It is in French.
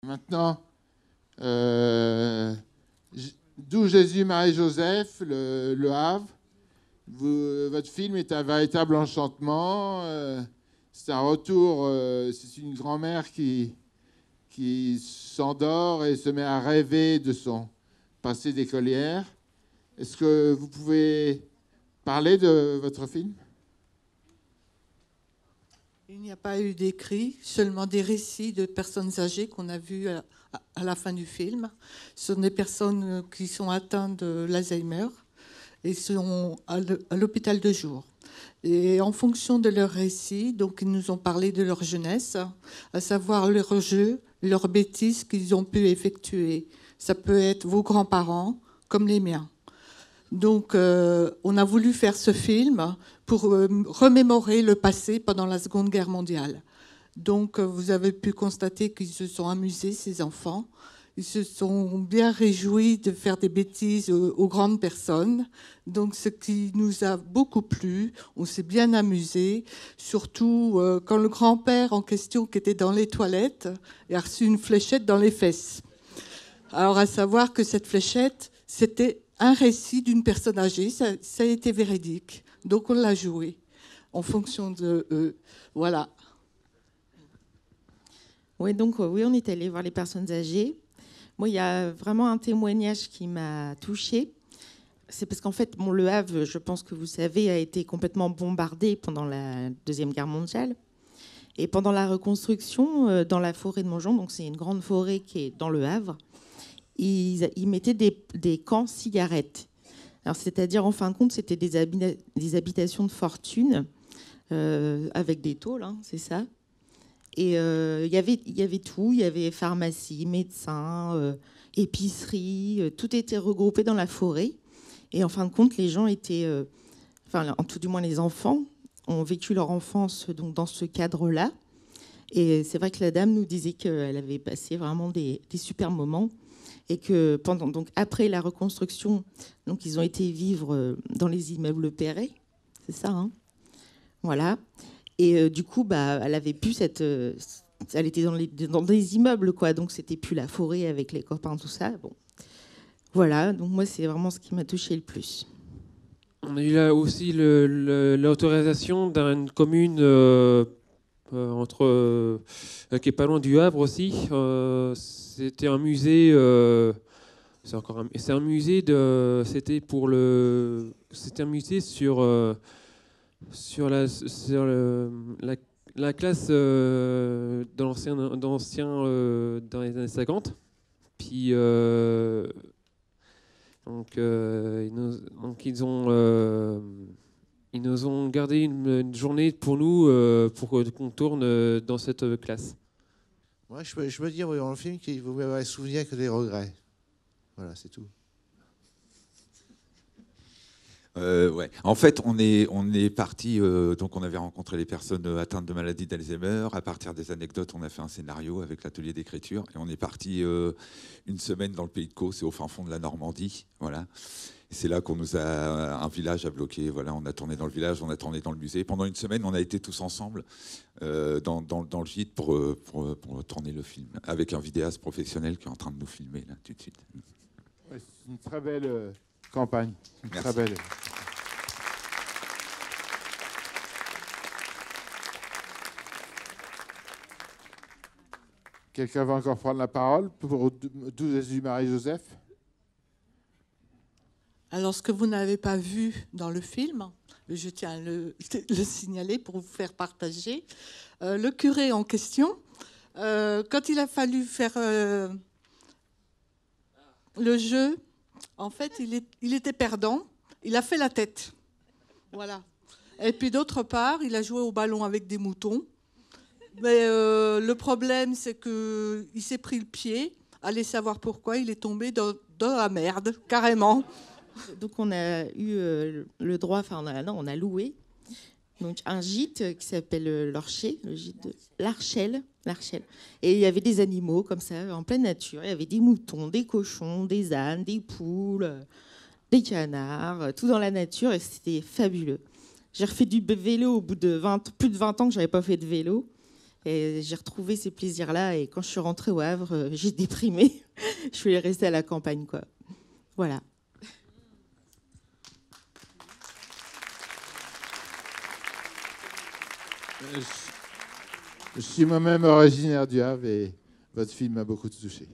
Maintenant, d'où Jésus, Marie, Joseph, le Havre. Votre film est un véritable enchantement. C'est un retour, c'est une grand-mère qui s'endort et se met à rêver de son passé d'écolière. Est-ce que vous pouvez parler de votre film ? Il n'y a pas eu d'écrit, seulement des récits de personnes âgées qu'on a vues à la fin du film. Ce sont des personnes qui sont atteintes de l'Alzheimer et sont à l'hôpital de jour. Et en fonction de leurs récits, donc ils nous ont parlé de leur jeunesse, à savoir leurs jeux, leurs bêtises qu'ils ont pu effectuer. Ça peut être vos grands-parents comme les miens. Donc, on a voulu faire ce film pour remémorer le passé pendant la Seconde Guerre mondiale. Donc, vous avez pu constater qu'ils se sont amusés, ces enfants. Ils se sont bien réjouis de faire des bêtises aux grandes personnes. Donc, ce qui nous a beaucoup plu, on s'est bien amusés. Surtout quand le grand-père en question, qui était dans les toilettes, a reçu une fléchette dans les fesses. Alors, à savoir que cette fléchette, c'était un récit d'une personne âgée, ça a été véridique. Donc on l'a joué en fonction de eux. Voilà. Oui, donc oui, on est allé voir les personnes âgées. Moi, il y a vraiment un témoignage qui m'a touchée. C'est parce qu'en fait, Le Havre, je pense que vous savez, a été complètement bombardé pendant la Deuxième Guerre mondiale. Et pendant la reconstruction, dans la forêt de Montjean, donc c'est une grande forêt qui est dans Le Havre, ils mettaient des camps cigarettes. Alors, c'est-à-dire, en fin de compte, c'était des habitations de fortune avec des tôles, hein, c'est ça. Et il y avait tout. Il y avait pharmacie, médecin, épicerie. Tout était regroupé dans la forêt. Et en fin de compte, les gens étaient... enfin, en tout du moins, les enfants ont vécu leur enfance donc, dans ce cadre-là. Et c'est vrai que la dame nous disait qu'elle avait passé vraiment des super moments. Et que donc après la reconstruction, donc ils ont été vivre dans les immeubles Perret, c'est ça, hein, voilà. Et du coup, elle avait plus elle était dans des immeubles, quoi. Donc c'était plus la forêt avec les copains, tout ça. Bon, voilà. Donc moi, c'est vraiment ce qui m'a touché le plus. On a eu là aussi l'autorisation d'une commune qui est pas loin du Havre aussi. C'était un musée. C'est un musée C'était un musée sur la classe d'anciens dans les années 50. Puis ils nous ont gardé une journée pour nous pour qu'on tourne dans cette classe. Moi, je veux dire dans le film que vous m'avez souvenir que des regrets. Voilà, c'est tout. Ouais. En fait, on est parti. Donc, on avait rencontré les personnes atteintes de maladie d'Alzheimer. À partir des anecdotes, on a fait un scénario avec l'atelier d'écriture. Et on est parti une semaine dans le pays de Caux, c'est au fin fond de la Normandie. Voilà. C'est là qu'on nous a un village à bloquer. Voilà, on a tourné dans le village, on a tourné dans le musée. Pendant une semaine, on a été tous ensemble dans le gîte pour tourner le film, avec un vidéaste professionnel qui est en train de nous filmer là tout de suite. Ouais, c'est une très belle campagne. Merci. Très belle. Quelqu'un va encore prendre la parole pour d'où Jésus, Marie, Joseph? Alors, ce que vous n'avez pas vu dans le film, je tiens à le signaler pour vous faire partager. Le curé en question, quand il a fallu faire le jeu, en fait, il était perdant. Il a fait la tête. Voilà. Et puis, d'autre part, il a joué au ballon avec des moutons. Mais le problème, c'est qu'il s'est pris le pied. Allez savoir pourquoi, il est tombé dans la merde, carrément. Donc on a eu le droit, enfin on a loué donc un gîte qui s'appelle l'Orcher, le gîte de l'Archel. Et il y avait des animaux comme ça en pleine nature. Il y avait des moutons, des cochons, des ânes, des poules, des canards, tout dans la nature et c'était fabuleux. J'ai refait du vélo au bout de plus de 20 ans que j'avais pas fait de vélo. Et j'ai retrouvé ces plaisirs-là. Et quand je suis rentrée au Havre, j'ai déprimé. Je voulais rester à la campagne, quoi. Voilà. Je suis moi-même originaire du Havre et votre film m'a beaucoup touché.